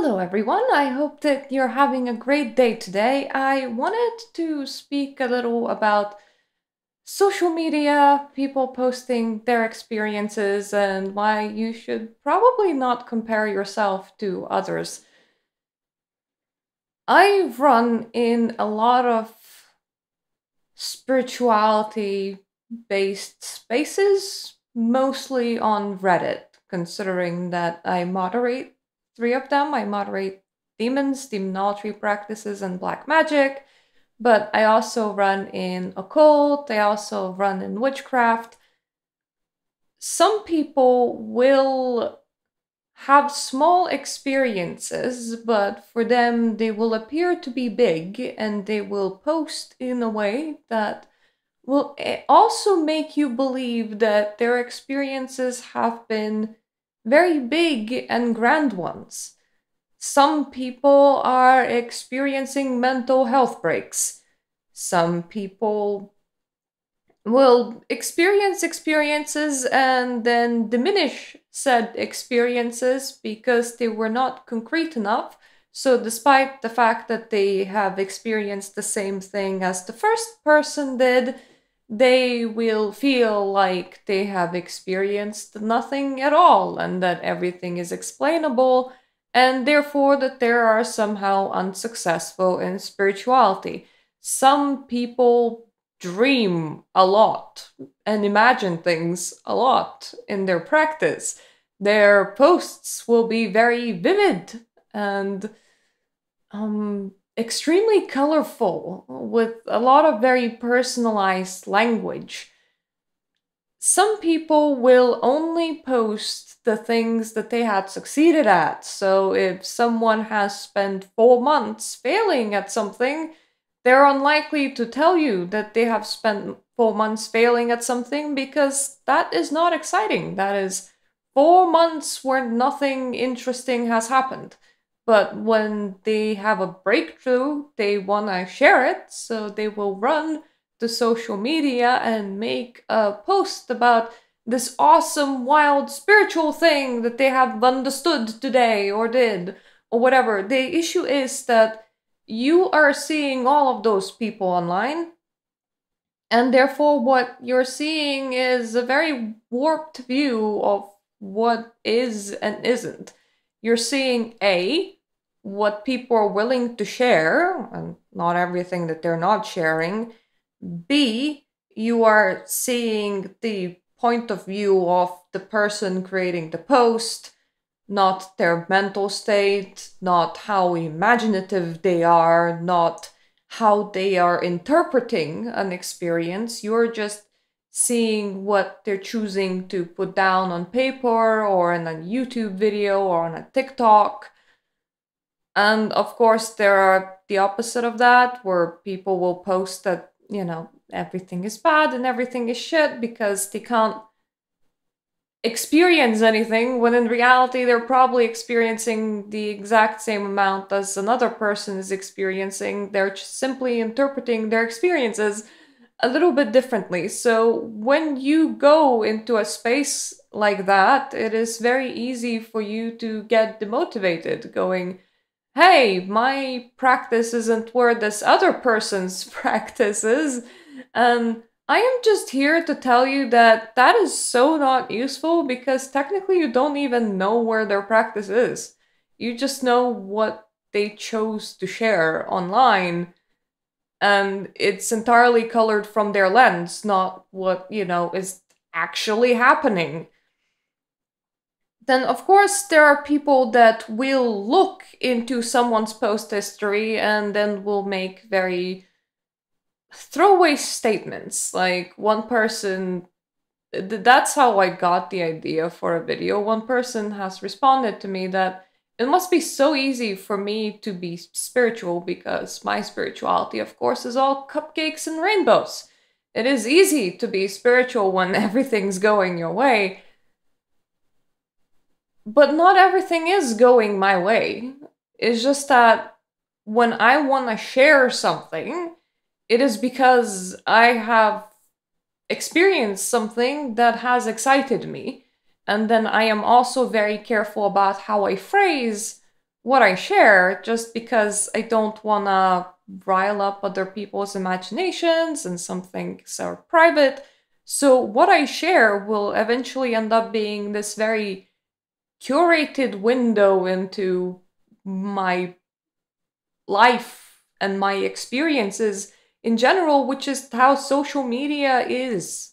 Hello everyone, I hope that you're having a great day today. I wanted to speak a little about social media, people posting their experiences, and why you should probably not compare yourself to others. I run in a lot of spirituality based spaces, mostly on Reddit, considering that I moderate three of them. I moderate demons, demonology practices, and black magic. But I also run in occult, I also run in witchcraft. Some people will have small experiences, but for them, they will appear to be big and they will post in a way that will also make you believe that their experiences have been very big and grand ones. Some people are experiencing mental health breaks. Some people will experience experiences and then diminish said experiences because they were not concrete enough. So, despite the fact that they have experienced the same thing as the first person did, they will feel like they have experienced nothing at all and that everything is explainable, and therefore that they are somehow unsuccessful in spirituality. Some people dream a lot and imagine things a lot in their practice. Their posts will be very vivid and extremely colorful with a lot of very personalized language. Some people will only post the things that they had succeeded at. So if someone has spent 4 months failing at something, they're unlikely to tell you that they have spent 4 months failing at something because that is not exciting. That is 4 months where nothing interesting has happened. But when they have a breakthrough, they want to share it, so they will run to social media and make a post about this awesome, wild, spiritual thing that they have understood today or did, or whatever. The issue is that you are seeing all of those people online, and therefore, what you're seeing is a very warped view of what is and isn't. You're seeing A, what people are willing to share, and not everything that they're not sharing. B, you are seeing the point of view of the person creating the post, not their mental state, not how imaginative they are, not how they are interpreting an experience. You're just seeing what they're choosing to put down on paper or in a YouTube video or on a TikTok. And of course, there are the opposite of that, where people will post that, everything is bad and everything is shit because they can't experience anything, when in reality they're probably experiencing the exact same amount as another person is experiencing. They're just simply interpreting their experiences a little bit differently. So when you go into a space like that, it is very easy for you to get demotivated, going, hey, my practice isn't where this other person's practice is. And I am just here to tell you that that is so not useful because technically you don't even know where their practice is. You just know what they chose to share online, and it's entirely colored from their lens, not what, is actually happening. Then, of course, there are people that will look into someone's post history and then will make very throwaway statements. Like, one person, that's how I got the idea for a video. One person has responded to me that it must be so easy for me to be spiritual because my spirituality, of course, is all cupcakes and rainbows. It is easy to be spiritual when everything's going your way. But not everything is going my way. It's just that when I want to share something, it is because I have experienced something that has excited me. And then I am also very careful about how I phrase what I share just because I don't want to rile up other people's imaginations and some things are private. So, what I share will eventually end up being this very curated window into my life and my experiences in general, which is how social media is.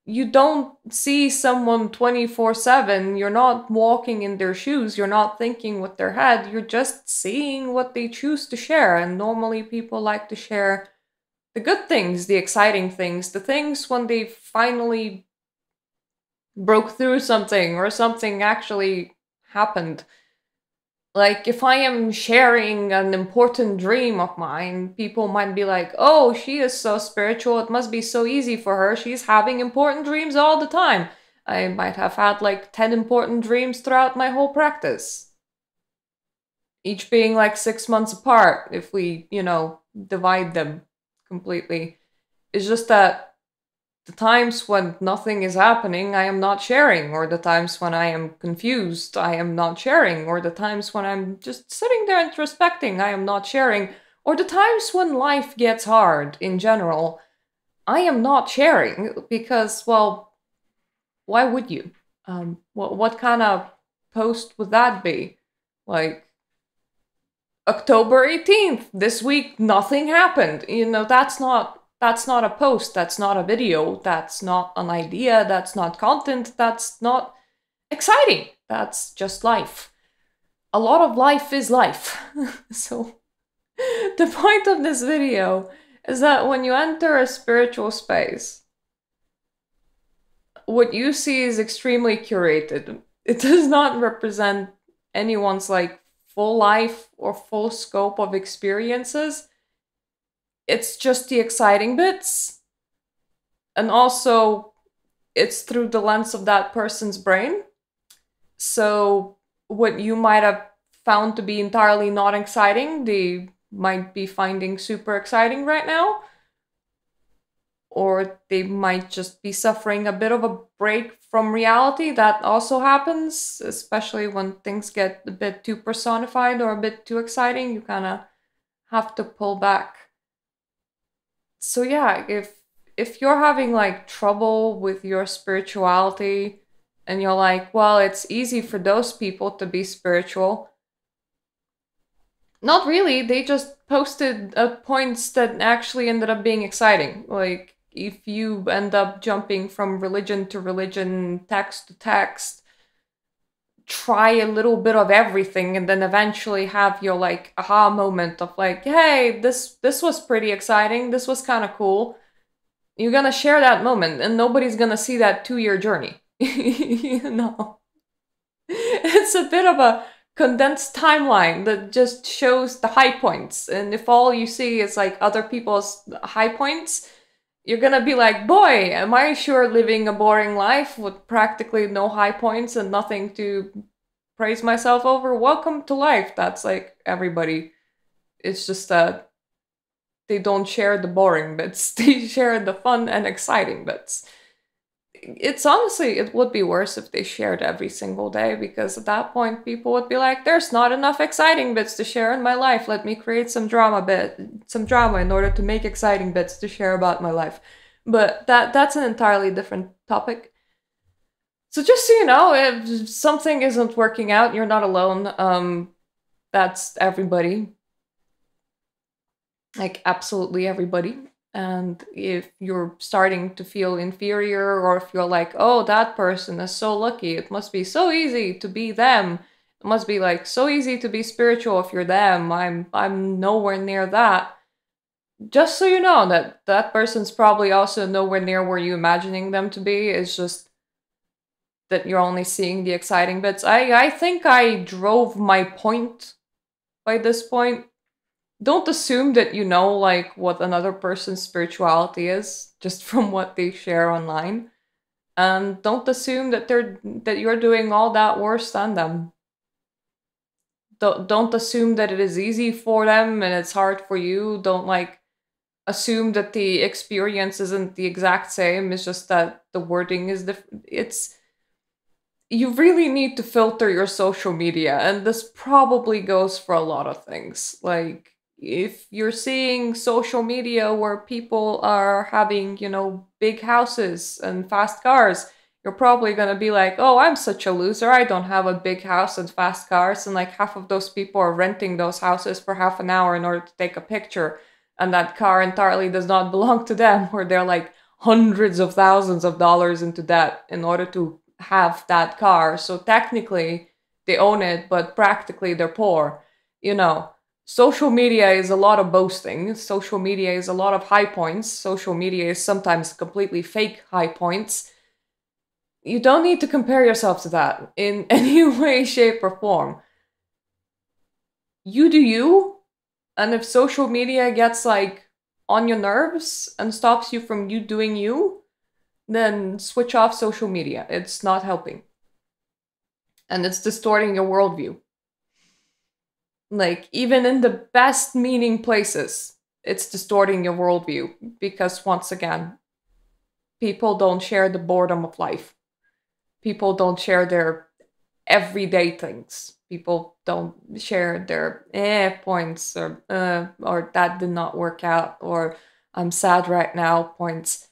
You don't see someone 24/7. You're not walking in their shoes. You're not thinking with their head. You're just seeing what they choose to share. And normally people like to share the good things, the exciting things, the things when they finally broke through something or something actually happened. Like, if I am sharing an important dream of mine, people might be like, oh, she is so spiritual, it must be so easy for her. She's having important dreams all the time. I might have had like 10 important dreams throughout my whole practice, each being like 6 months apart if we, divide them completely. It's just that the times when nothing is happening, I am not sharing, or the times when I am confused, I am not sharing, or the times when I'm just sitting there introspecting, I am not sharing, or the times when life gets hard in general, I am not sharing because, well, why would you? What kind of post would that be? Like, October 18th, this week nothing happened. That's not a post, that's not a video, that's not an idea, that's not content, that's not exciting. That's just life. A lot of life is life. So the point of this video is that when you enter a spiritual space, what you see is extremely curated. It does not represent anyone's like full life or full scope of experiences. It's just the exciting bits. And also, it's through the lens of that person's brain. So, what you might have found to be entirely not exciting, they might be finding super exciting right now. Or they might just be suffering a bit of a break from reality. That also happens, especially when things get a bit too personified or a bit too exciting. You kind of have to pull back. So yeah, if you're having like trouble with your spirituality and you're like, well, it's easy for those people to be spiritual. Not really, they just posted points that actually ended up being exciting. Like, if you end up jumping from religion to religion, text to text, try a little bit of everything and then eventually have your like aha moment of like, hey, this was pretty exciting, this was kind of cool. You're gonna share that moment and nobody's gonna see that 2-year journey. It's a bit of a condensed timeline that just shows the high points, and if all you see is like other people's high points, you're gonna be like, boy, am I sure living a boring life with practically no high points and nothing to praise myself over. Welcome to life. That's like everybody. It's just that they don't share the boring bits, they share the fun and exciting bits. It's honestly, it would be worse if they shared every single day, because at that point people would be like, there's not enough exciting bits to share in my life, let me create some drama in order to make exciting bits to share about my life. But that's an entirely different topic. So just so you know, if something isn't working out, you're not alone. That's everybody, like absolutely everybody. And if you're starting to feel inferior, or if you're like, oh, that person is so lucky, it must be so easy to be them. It must be like so easy to be spiritual if you're them. I'm nowhere near that. Just so you know that that person's probably also nowhere near where you're imagining them to be. It's just that you're only seeing the exciting bits. I think I drove my point by this point. Don't assume that you know like what another person's spirituality is just from what they share online. And don't assume that you're doing all that worse than them. Don't assume that it is easy for them and it's hard for you. Don't like assume that the experience isn't the exact same. It's just that the wording is different. It's you really need to filter your social media, and this probably goes for a lot of things. Like, if you're seeing social media where people are having, big houses and fast cars, you're probably gonna be like, oh, I'm such a loser. I don't have a big house and fast cars. And like half of those people are renting those houses for half an hour in order to take a picture. And that car entirely does not belong to them, or they're like hundreds of thousands of dollars into debt in order to have that car. So technically they own it, but practically they're poor. You know, social media is a lot of boasting. Social media is a lot of high points. Social media is sometimes completely fake high points. You don't need to compare yourself to that in any way, shape, or form. You do you, and if social media gets like on your nerves and stops you from you doing you, then switch off social media. It's not helping. And it's distorting your worldview. Like, even in the best meaning places, it's distorting your worldview. Because once again, people don't share the boredom of life. People don't share their everyday things. People don't share their points, or that did not work out, or I'm sad right now points.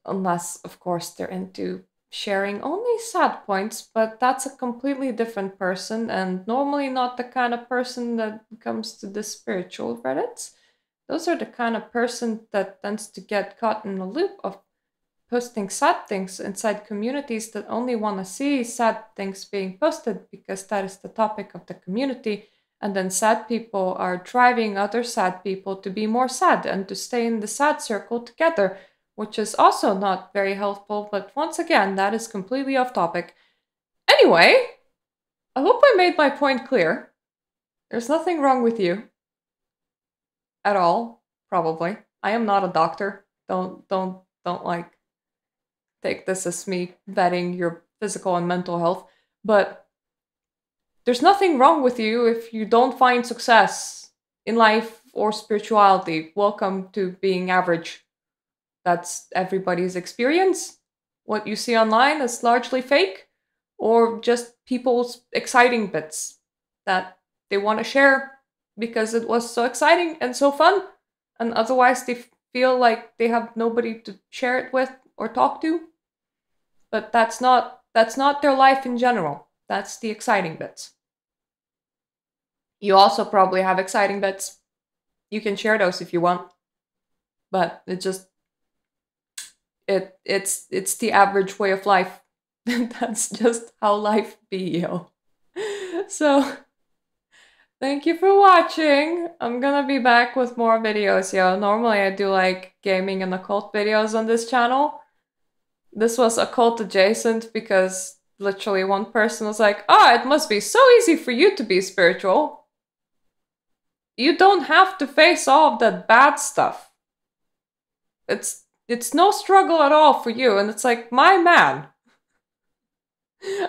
Unless, of course, they're into sharing only sad points, but that's a completely different person, and normally not the kind of person that comes to the spiritual Reddits. Those are the kind of person that tends to get caught in a loop of posting sad things inside communities that only want to see sad things being posted because that is the topic of the community. And then sad people are driving other sad people to be more sad and to stay in the sad circle together, which is also not very helpful. But once again, that is completely off topic. Anyway, I hope I made my point clear. There's nothing wrong with you. At all, probably. I am not a doctor. Don't like take this as me vetting your physical and mental health. But there's nothing wrong with you if you don't find success in life or spirituality. Welcome to being average. That's everybody's experience. What you see online is largely fake, or just people's exciting bits that they want to share because it was so exciting and so fun, and otherwise they feel like they have nobody to share it with or talk to. But that's not their life in general. That's the exciting bits. You also probably have exciting bits. You can share those if you want. But it's the average way of life. That's just how life be, yo. So thank you for watching. I'm gonna be back with more videos, yo. Normally I do like gaming and occult videos on this channel. This was occult adjacent because literally one person was like, oh, it must be so easy for you to be spiritual. You don't have to face all of that bad stuff. It's no struggle at all for you. And it's like, my man,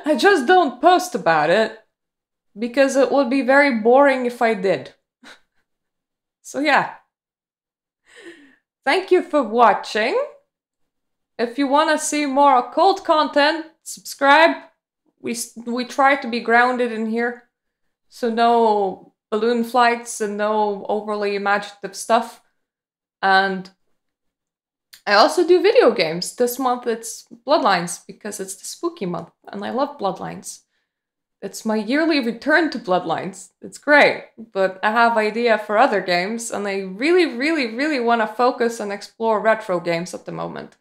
I just don't post about it because it would be very boring if I did. So yeah. Thank you for watching. If you want to see more occult content, subscribe. We try to be grounded in here. So no balloon flights and no overly imaginative stuff. And I also do video games. This month it's Bloodlines because it's the spooky month and I love Bloodlines. It's my yearly return to Bloodlines. It's great, but I have idea for other games and I really, really, really want to focus and explore retro games at the moment.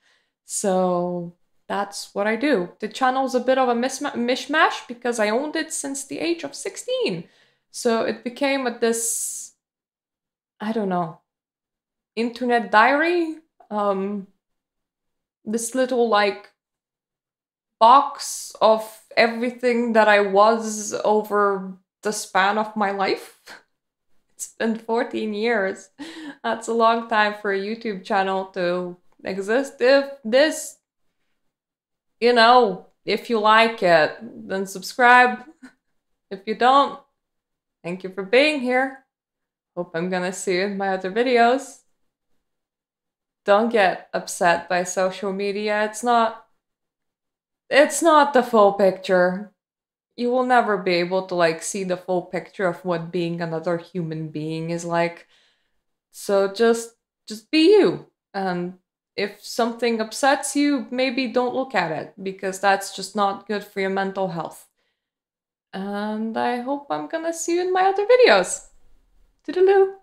So that's what I do. The channel's a bit of a mishmash because I owned it since the age of 16. So it became this, I don't know, internet diary. This little like box of everything that I was over the span of my life. It's been 14 years. That's a long time for a YouTube channel to exist. If this, if you like it, then subscribe. If you don't, thank you for being here. Hope I'm gonna see you in my other videos. Don't get upset by social media. It's not It's not the full picture. You will never be able to like see the full picture of what being another human being is like. So just be you. And if something upsets you, maybe don't look at it because that's just not good for your mental health. And I hope I'm gonna see you in my other videos. Toodaloo!